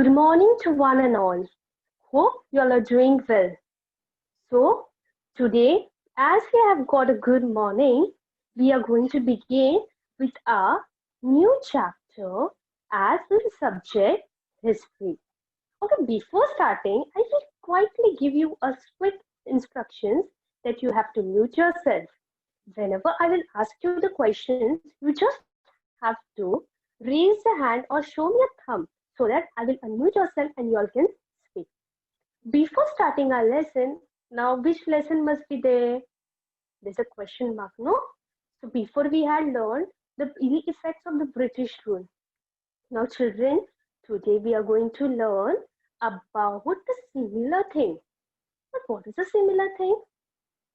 Good morning to one and all. Hope you all are doing well. So, today, as we have got a good morning, we are going to begin with our new chapter as the subject history. Okay, before starting, I will quietly give you a quick instructions that you have to mute yourself. Whenever I will ask you the questions, you just have to raise the hand or show me a thumb so that I will unmute yourself and you all can speak. Before starting our lesson, now which lesson must be there? There's a question mark, no? So before we had learned the ill effects of the British rule. Now children, today we are going to learn about the similar thing. But what is a similar thing?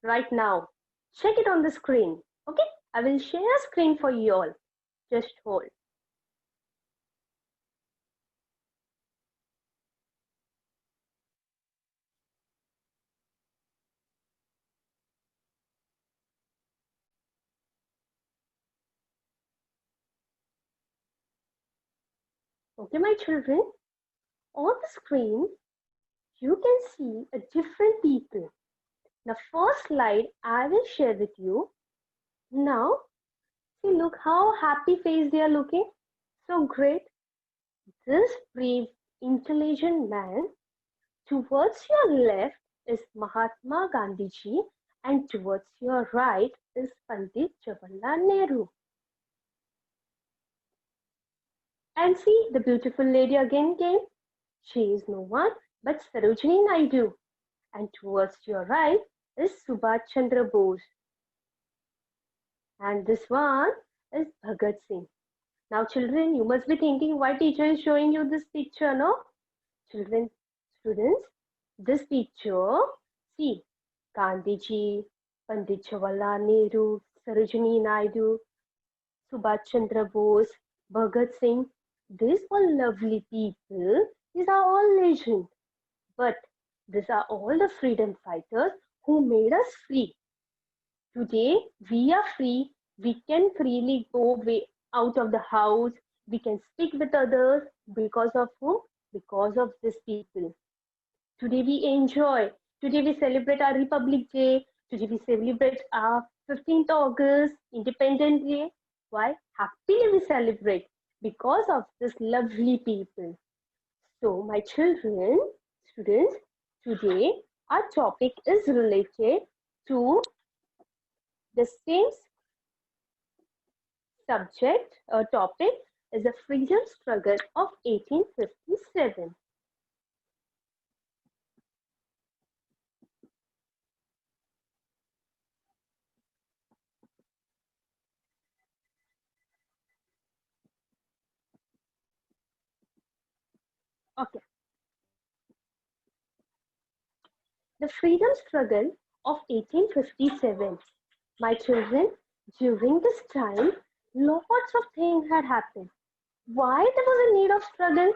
Right now, check it on the screen. Okay, I will share a screen for you all. Just hold. Okay, my children, on the screen, you can see a different people. The first slide I will share with you. Now, see, look how happy face they are looking. So great. This brave, intelligent man, towards your left is Mahatma Gandhi ji, and towards your right is Pandit Jawaharlal Nehru. And see, the beautiful lady again came. She is no one but Sarojini Naidu. And towards your right is Subhash Chandra Bose. And this one is Bhagat Singh. Now children, you must be thinking why teacher is showing you this picture, no? Children, students, this picture, see, Gandhi ji, Pandit Jawaharlal Nehru, Sarojini Naidu, Subhash Chandra Bose, Bhagat Singh, these are lovely people. These are all legends. But these are all the freedom fighters who made us free. Today, we are free. We can freely go out of the house. We can speak with others. Because of whom? Because of these people. Today, we enjoy. Today, we celebrate our Republic Day. Today, we celebrate our 15th August, Independence Day. Why? Happily we celebrate because of this lovely people. So, my children, students, today our topic is related to the same subject or topic is the freedom struggle of 1857. Okay. The freedom struggle of 1857. My children, during this time, lots of things had happened. Why there was a need of struggle?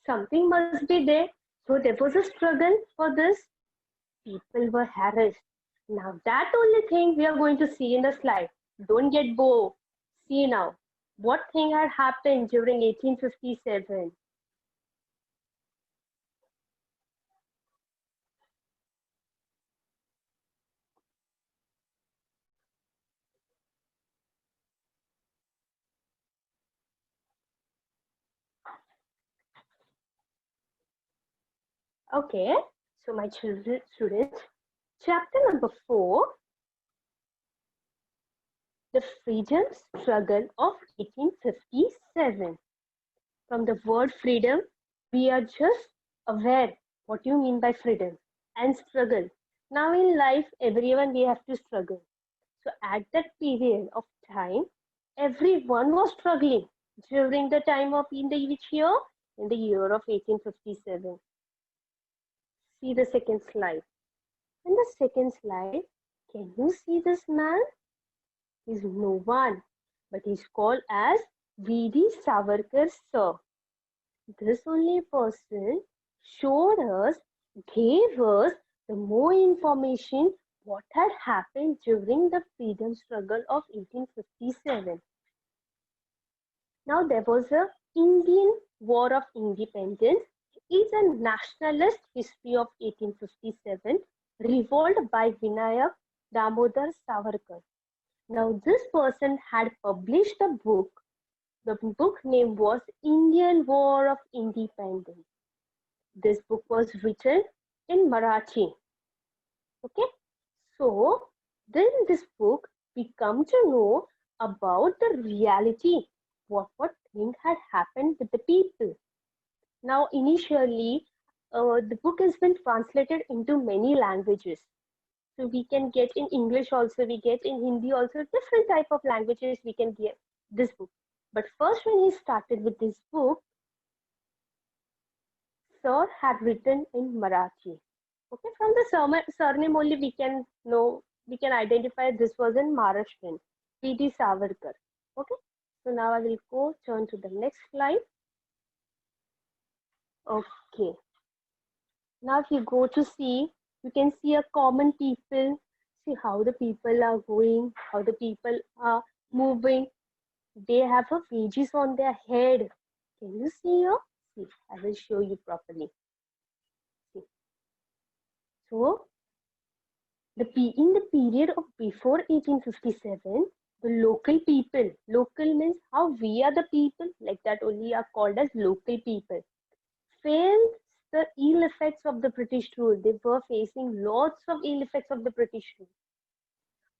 Something must be there. So there was a struggle for this. People were harassed. Now that only thing we are going to see in the slide. Don't get bored. See now. What thing had happened during 1857? Okay, so my children, students, chapter number 4, the freedom struggle of 1857. From the word freedom, we are just aware what you mean by freedom and struggle. Now in life, everyone we have to struggle. So at that period of time, everyone was struggling during the time of in the which year? In the year of 1857. See the second slide. In the second slide, can you see this man? He's no one, but he's called as V.D. Savarkar, sir. This only person showed us, gave us the more information what had happened during the freedom struggle of 1857. Now there was a Indian War of Independence is a nationalist history of 1857 revolt by Vinayak Damodar Savarkar. Now, this person had published a book. The book name was Indian War of Independence. This book was written in Marathi. Okay, so then this book we come to know about the reality, what thing had happened with the people. Now, initially, the book has been translated into many languages. So we can get in English also, we get in Hindi also, different type of languages we can get this book. But first when he started with this book, Sir had written in Marathi. Okay, from the surname only we can know, we can identify this was in Maharashtrian, P.D. Savarkar. Okay, so now I will go turn to the next slide. Okay, now if you go to see, you can see a common people, see how the people are going, how the people are moving. They have a wages on their head. Can you see here? See, I will show you properly. See. So, in the period of before 1857, the local means how we are the people, like that only are called as local people, felt the ill effects of the British rule. They were facing lots of ill effects of the British rule.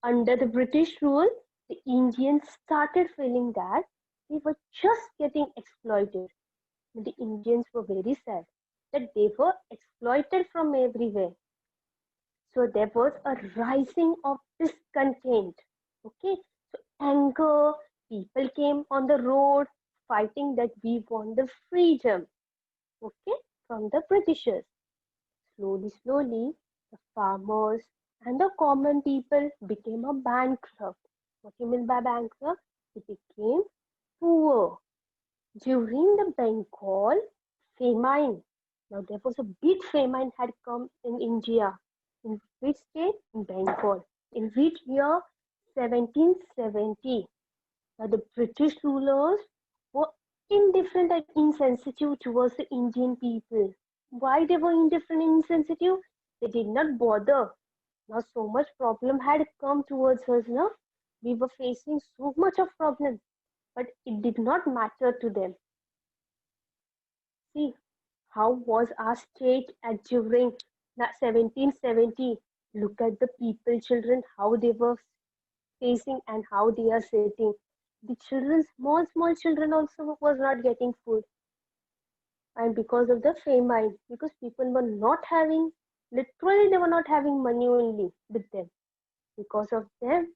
Under the British rule, the Indians started feeling that they were just getting exploited. The Indians were very sad that they were exploited from everywhere. So there was a rising of discontent. Okay, so anger, people came on the road fighting that we want the freedom, okay, from the Britishers. Slowly, the farmers and the common people became a bankrupt. What do you mean by bankrupt? They became poor. During the Bengal famine, now there was a big famine had come in India. In which state? In Bengal. In which year? 1770. Now the British rulers were indifferent and insensitive towards the Indian people. Why they were indifferent and insensitive? They did not bother. Now so much problem had come towards us. Now we were facing so much of problem, but it did not matter to them. See, how was our state at during 1770? Look at the people, children, how they were facing and how they are sitting. The children, small children also was not getting food. And because of the famine, because people were not having, literally they were not having money only with them. Because of them,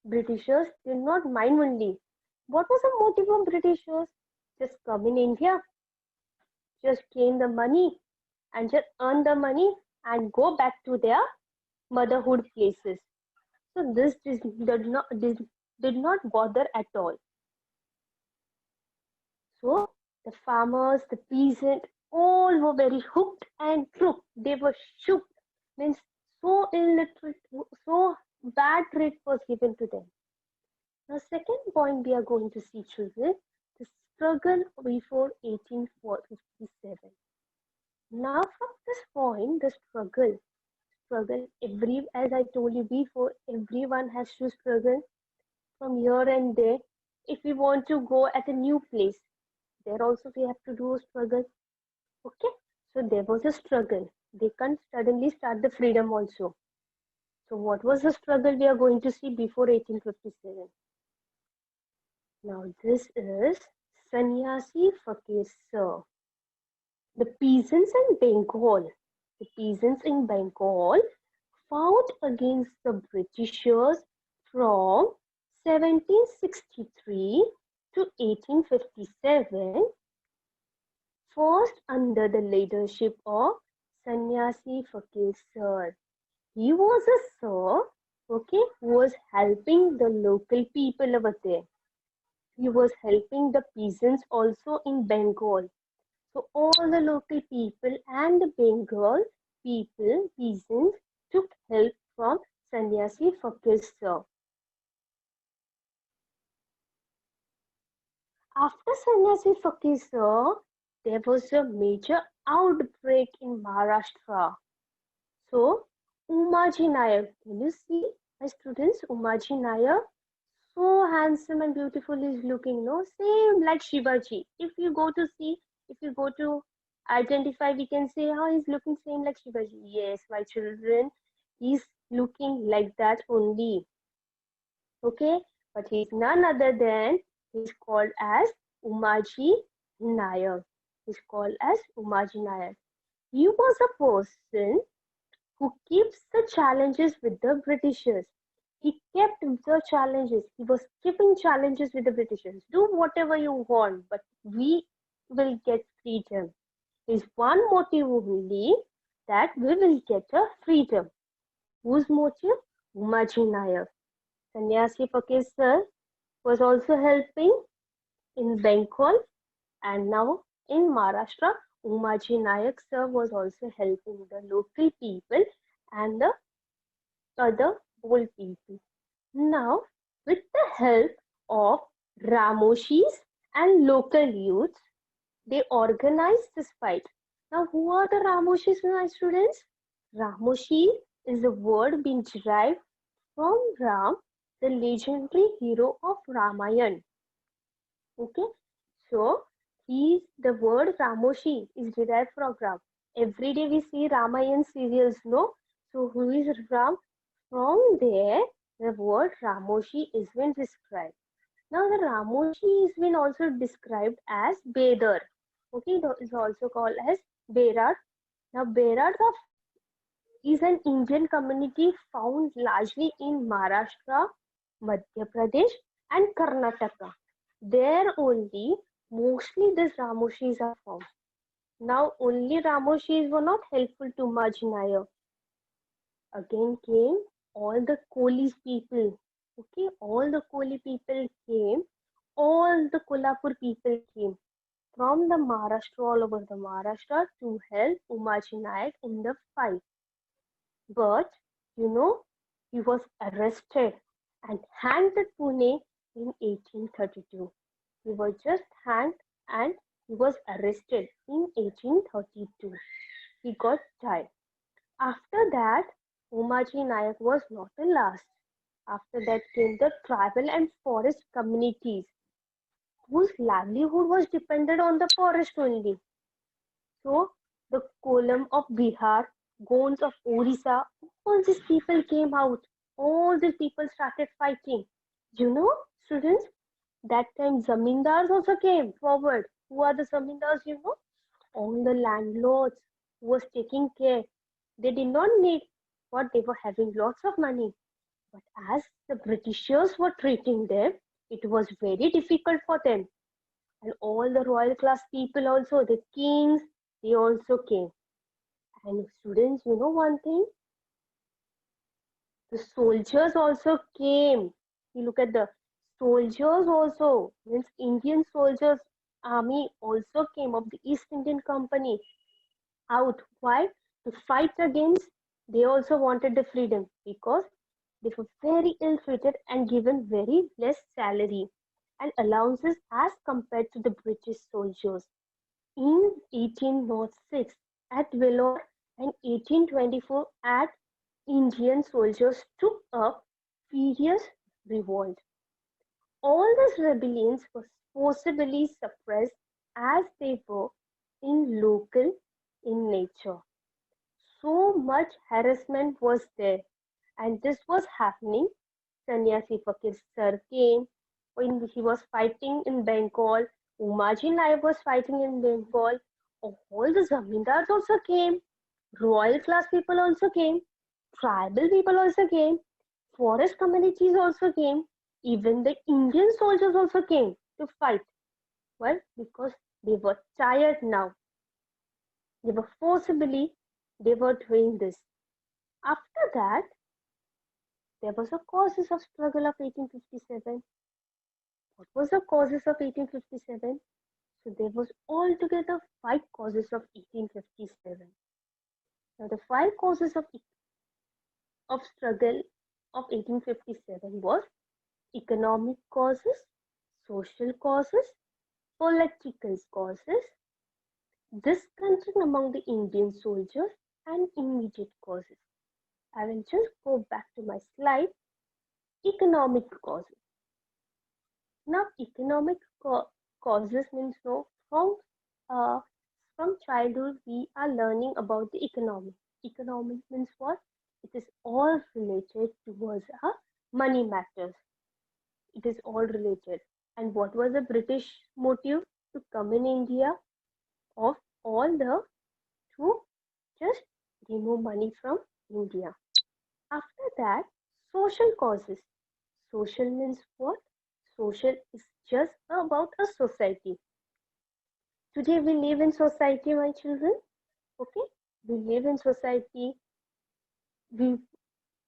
Britishers did not mind only. What was the motive of Britishers? Just come in India, just gain the money and just earn the money and go back to their motherhood places. So this did not bother at all. So the farmers, the peasant, all were very hooked and crooked. They were shook, means so illiterate, so bad rate was given to them. Now, second point we are going to see, children, the struggle before 1857. Now, from this point, the struggle, as I told you before, everyone has to struggle from here and there. If we want to go at a new place, there also we have to do a struggle. Okay, so there was a struggle. They can't suddenly start the freedom also. So what was the struggle we are going to see before 1857? Now this is Sannyasi Fakir Sir. The peasants in Bengal fought against the Britishers from 1763 to 1857, first under the leadership of Sannyasi Fakir Sir. He was a sir, okay, who was helping the local people over there. He was helping the peasants also in Bengal. So all the local people and the Bengal people, peasants, took help from Sannyasi Fakir Sir. After Sannyasi Fakir sir, there was a major outbreak in Maharashtra. So, Umajinaya, can you see my students? Umajinaya, so handsome and beautiful is looking, no? Same like Shivaji. If you go to identify, we can say, oh, he's looking same like Shivaji. Yes, my children, he's looking like that only. Okay, but he's none other than, he's called as Umaji Nayak. He's called as Umaji Nayak. He was a person who keeps the challenges with the Britishers. He kept the challenges. He was keeping challenges with the Britishers. Do whatever you want, but we will get freedom. His one motive only, that we will get a freedom. Whose motive? Umaji Nayak. Sannyasi Fakir sir was also helping in Bengal, and now in Maharashtra, Umaji Nayak sir was also helping the local people and the other old people. Now, with the help of Ramoshis and local youths, they organized this fight. Now, who are the Ramoshis, my students? Ramoshi is a word being derived from Ram, the legendary hero of Ramayana. Okay, so the word Ramoshi is derived from Ram. Every day we see Ramayan serials, no? So who is Ram? From there, the word Ramoshi is been described. Now the Ramoshi is been also described as Bedar. Okay, it is also called as Berar. Now Berar is an Indian community found largely in Maharashtra, Madhya Pradesh, and Karnataka. There only mostly these Ramoshis are found. Now only Ramoshis were not helpful to Majinaya. Again came all the Koli people. Okay, all the Koli people came, all the Kolhapur people came from the Maharashtra, all over the Maharashtra to help Umaji Nayak in the fight. But you know, he was arrested and hanged at Pune in 1832. He was just hanged and he was arrested in 1832. He got died. After that, Umaji Nayak was not the last. After that came the tribal and forest communities whose livelihood was dependent on the forest only. So the Kolam of Bihar, Gonds of Orissa, all these people came out. All these people started fighting. You know, students, that time zamindars also came forward. Who are the zamindars, you know? All the landlords who was taking care. They did not need what, they were having lots of money. But as the Britishers were treating them, it was very difficult for them. And all the royal class people also, the kings, they also came. And students, you know one thing? The soldiers also came. You look at the soldiers also, means Indian soldiers, army also came of the East Indian Company out. Why? To fight against, they also wanted the freedom because they were very ill treated and given very less salary and allowances as compared to the British soldiers. In 1806 at Vellore and 1824 at Indian soldiers took up furious revolt. All these rebellions were forcibly suppressed as they were local in nature. So much harassment was there, and this was happening. Sannyasi Fakir sir came when he was fighting in Bengal. Umaji Nayak was fighting in Bengal. All the zamindars also came. Royal class people also came. Tribal people also came. Forest communities also came. Even the Indian soldiers also came to fight. Well, because they were tired now. They were forcibly, they were doing this. After that, there was a causes of struggle of 1857. What was the causes of 1857? So there was altogether 5 causes of 1857. Now the 5 causes of struggle of 1857 was economic causes, social causes, political causes, discontent among the Indian soldiers, and immediate causes. I will just go back to my slide. Economic causes. Now, economic causes means no uh, from childhood we are learning about the economy. Economic means what? It is all related towards money matters. It is all related. And what was the British motive to come in India? Of all the to just remove money from India. After that, social causes. Social means what? Social is just about a society. Today we live in society, my children. Okay, we live in society. We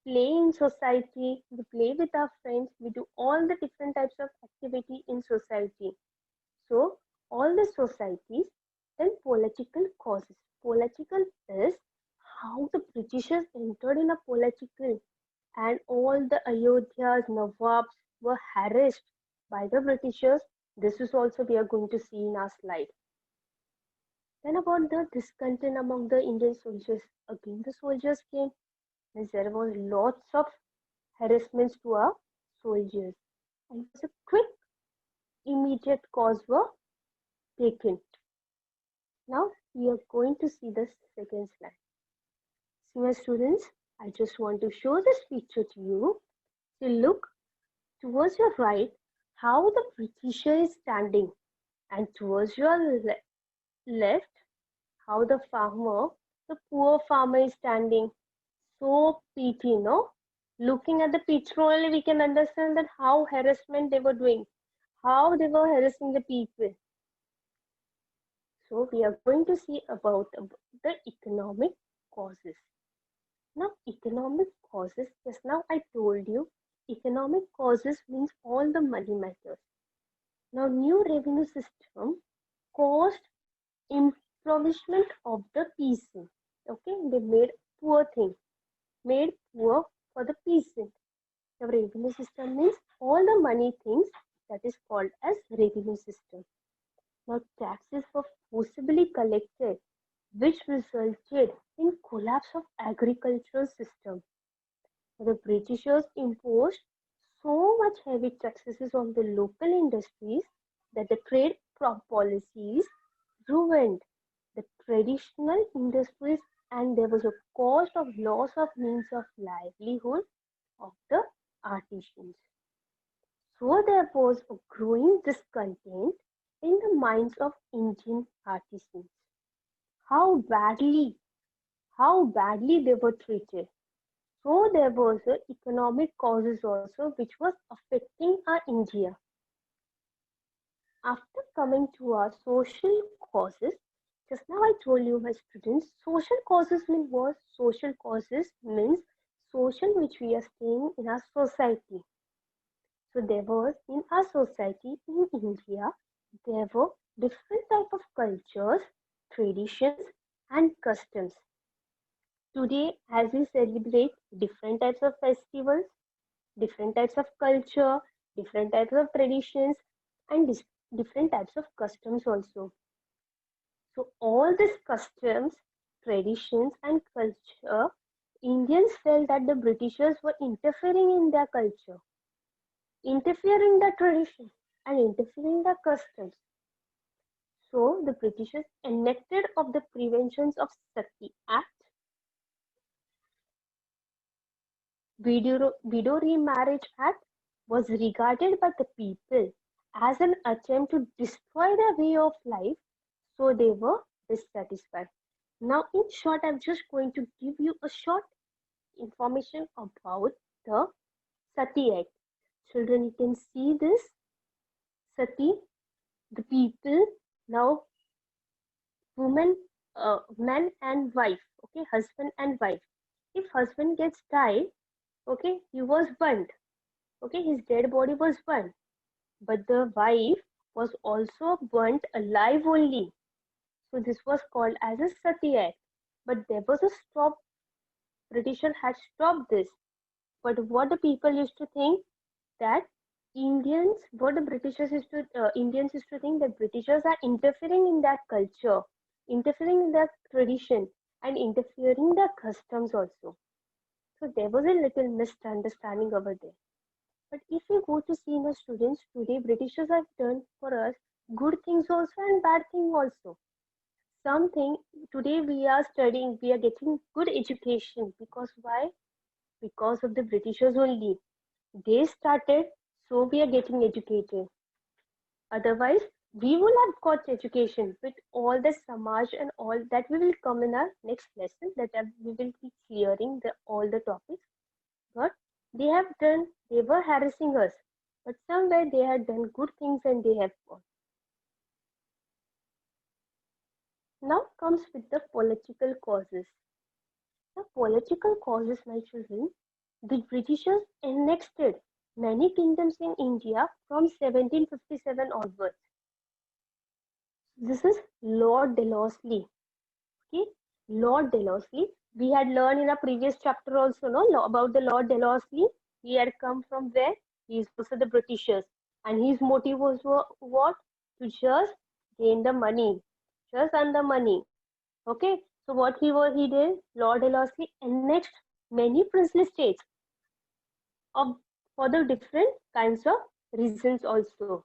play in society. We play with our friends. We do all the different types of activity in society. So all the societies, then political causes. Political is how the Britishers entered in a political, and all the Ayodhyas, Nawabs were harassed by the Britishers. This is also we are going to see in our slide. Then about the discontent among the Indian soldiers. Again, the soldiers came, and there was lots of harassments to our soldiers. And it was a quick, immediate cause were taken. Now we are going to see the second slide. See my students, I just want to show this picture to you. So look towards your right how the Britisher is standing, and towards your left how the farmer, the poor farmer is standing. So pity, no? Looking at the picture only we can understand that how harassment they were doing, how they were harassing the people. So we are going to see about the economic causes. Now, economic causes, just now I told you, economic causes means all the money matters. Now, new revenue system caused impoverishment of the peasant. Okay, they made poor thing, made poor for the peasant. The revenue system means all the money things that is called as revenue system. Now, taxes were forcibly collected, which resulted in collapse of agricultural system. The Britishers imposed so much heavy taxes on the local industries that the trade policies ruined the traditional industries, and there was a cost of loss of means of livelihood of the artisans. So there was a growing discontent in the minds of Indian artisans. How badly, how badly they were treated. So there was a economic causes also which was affecting our India. After coming to our social causes, just now I told you, my students, social causes mean what? Social causes means social which we are staying in our society. So there was in our society in India, there were different type of cultures, traditions and customs. Today, as we celebrate different types of festivals, different types of culture, different types of traditions, and different types of customs also. So all these customs, traditions, and culture, Indians felt that the Britishers were interfering in their culture, interfering in their tradition, and interfering in their customs. So the Britishers enacted of the Preventions of Sati Act, Widow Remarriage Act was regarded by the people as an attempt to destroy their way of life, so they were dissatisfied. Now, in short, I'm just going to give you a short information about the Sati Act. Children, you can see this Sati, the people, now woman, man and wife, okay, husband and wife. If husband gets died, okay, he was burnt, okay, his dead body was burnt, but the wife was also burnt alive only. So this was called as a Sati Act. But there was a stop. Britisher had stopped this. But what the people used to think that what the Indians used to think that Britishers are interfering in their culture, interfering in their tradition, and interfering their customs also. So there was a little misunderstanding over there. But if we go to see the students today, Britishers have done for us good things also and bad things also. Something today we are studying, we are getting good education because why? Because of the Britishers only. They started, so we are getting educated. Otherwise, we will have got education with all the Samaj and all that we will come in our next lesson that we will be clearing all the topics. But they have done, they were harassing us, but somewhere they had done good things and they have gone. Now comes with the political causes. The political causes, my children, the Britishers annexed many kingdoms in India from 1757 onwards. This is Lord Wellesley. Okay, Lord Wellesley. We had learned in a previous chapter also, no, about the Lord Wellesley. He had come from where? He is also the Britishers, and his motive was what? To just gain the money, just earn the money. Okay, so what he did? Lord Wellesley annexed many princely states of for the different kinds of reasons also.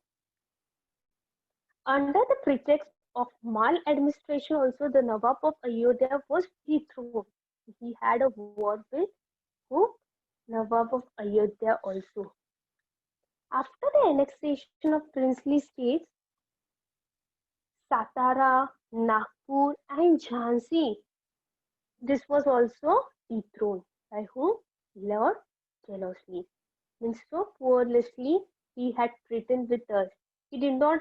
Under the pretext of maladministration also, the Nawab of Ayodhya was dethroned. He had a war with who? Nawab of Ayodhya also. After the annexation of princely states, Satara, Nagpur and Jhansi, this was also dethroned by whom? Lord Wellesley. Means so poorly he had treated with us. He did not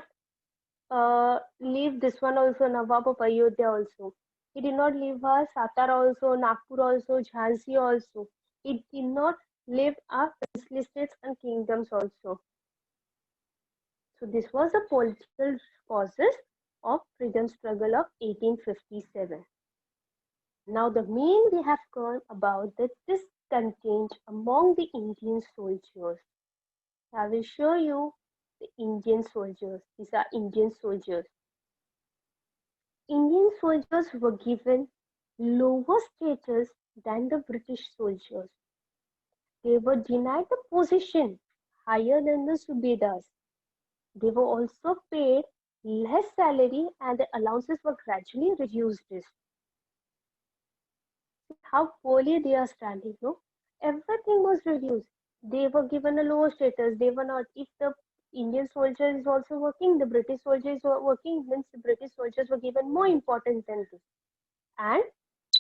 leave this one also, Nawab of Ayodhya also. He did not leave our Satara also, Nagpur also, Jhansi also. He did not leave our princely states and kingdoms also. So this was the political causes of freedom struggle of 1857. Now the main we have gone about the discontent among the Indian soldiers. I will show you the Indian soldiers. These are Indian soldiers. Indian soldiers were given lower status than the British soldiers. They were denied the position higher than the Subedars. They were also paid less salary and the allowances were gradually reduced. How poorly they are standing, no? Everything was reduced. They were given a lower status. They were not, if the Indian soldier is also working, the British soldier is working, means the British soldiers were given more importance than this. And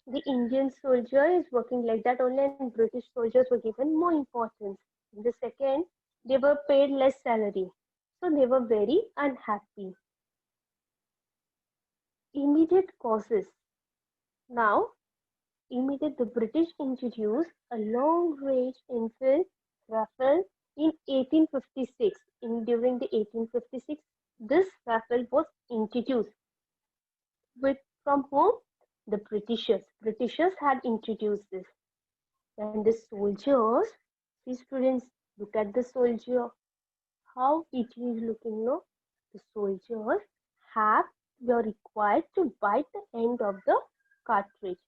the Indian soldier is working like that only, and British soldiers were given more importance. In the second, they were paid less salary. So they were very unhappy. Immediate causes. Now, the British introduced a long-range infantry rifle in 1856. During the 1856, this rifle was introduced. From whom? The Britishers. Britishers had introduced this. And the soldiers, see students, look at the soldier. How it is looking, no? The soldiers were required to bite the end of the cartridge.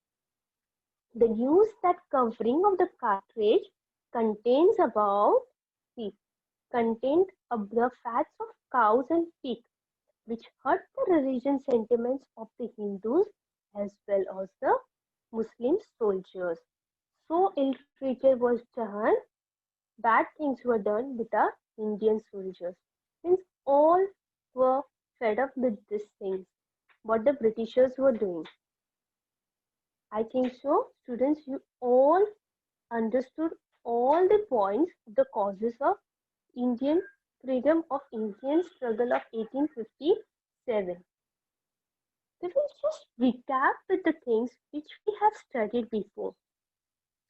The news that covering of the cartridge contains contained the fats of cows and pigs, which hurt the religion sentiments of the Hindus as well as the Muslim soldiers. So ill-treated was done, bad things were done with the Indian soldiers. Since all were fed up with these things, what the Britishers were doing. I think so, students, you all understood all the points, the causes of Indian freedom of Indian struggle of 1857. We will just recap with the things which we have studied before.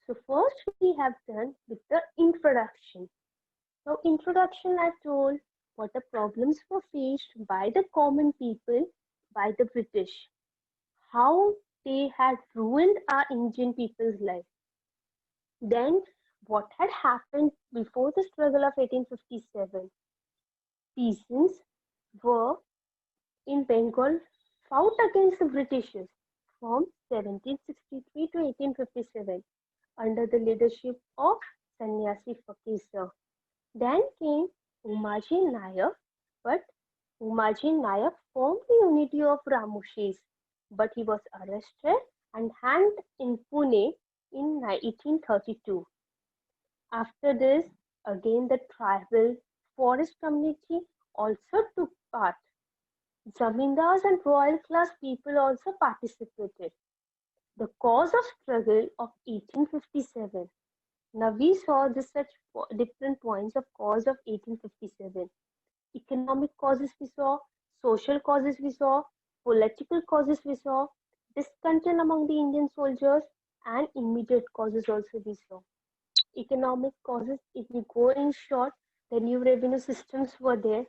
So first we have done with the introduction. Now introduction I told what the problems were faced by the common people by the British. How they had ruined our Indian people's life. Then What had happened before the struggle of 1857? Peasants were in Bengal fought against the Britishers from 1763 to 1857 under the leadership of Sannyasi Fakir. Then came Umajinaya, but Umajinaya formed the unity of Ramushis, but he was arrested and hanged in Pune in 1832. After this, again the tribal forest community also took part. Zamindars and royal class people also participated. The cause of struggle of 1857. Now we saw this such different points of cause of 1857. Economic causes we saw, social causes we saw, political causes we saw, discontent among the Indian soldiers, and immediate causes also we saw. Economic causes, if we go in short, the new revenue systems were there,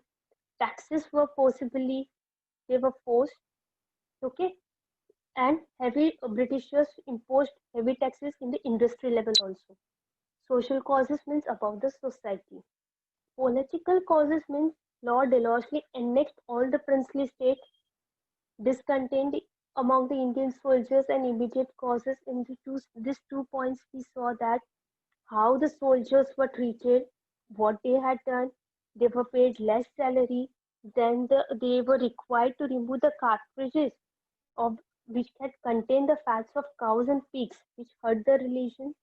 taxes were forcibly, they were forced, okay, and heavy Britishers imposed heavy taxes in the industry level also. Social causes means about the society. Political causes means Lord Delosley annexed all the princely states, discontent among the Indian soldiers, and immediate causes. In these 2 points, we saw that how the soldiers were treated, what they had done, they were paid less salary, then they were required to remove the cartridges of which had contained the fats of cows and pigs, which hurt the religion.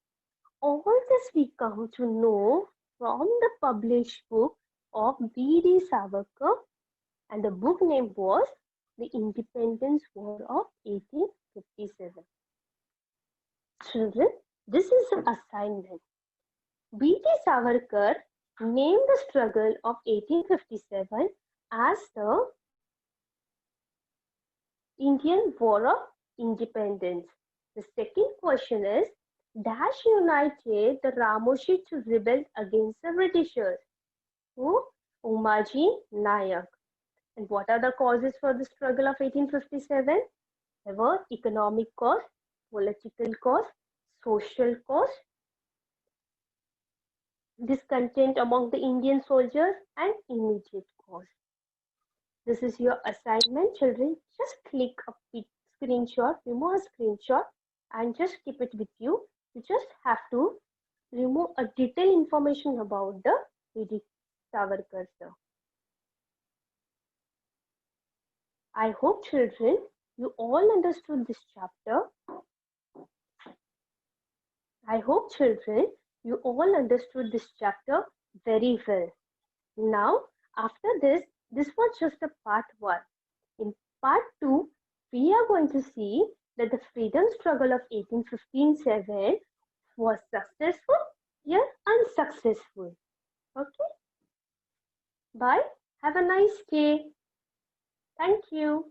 All this we come to know from the published book of B.D. Savarkar, and the book name was The Independence War of 1857. Children, this is the assignment. B.D. Savarkar named the struggle of 1857 as the Indian War of Independence. The second question is, Dash united the Ramoshi to rebel against the Britishers. Who? Umajinaya. And what are the causes for the struggle of 1857? There were economic cause, political cause, social cause, discontent among the Indian soldiers, and immediate cause. This is your assignment, children. Just click a screenshot, remove a screenshot, and just keep it with you. You just have to remove a detailed information about the B.D. Savarkar, sir. I hope, children, you all understood this chapter. I hope, children, you all understood this chapter very well. Now, after this was just a part 1. In part 2, we are going to see that the freedom struggle of 1857 was successful or unsuccessful. Okay? Bye. Have a nice day. Thank you.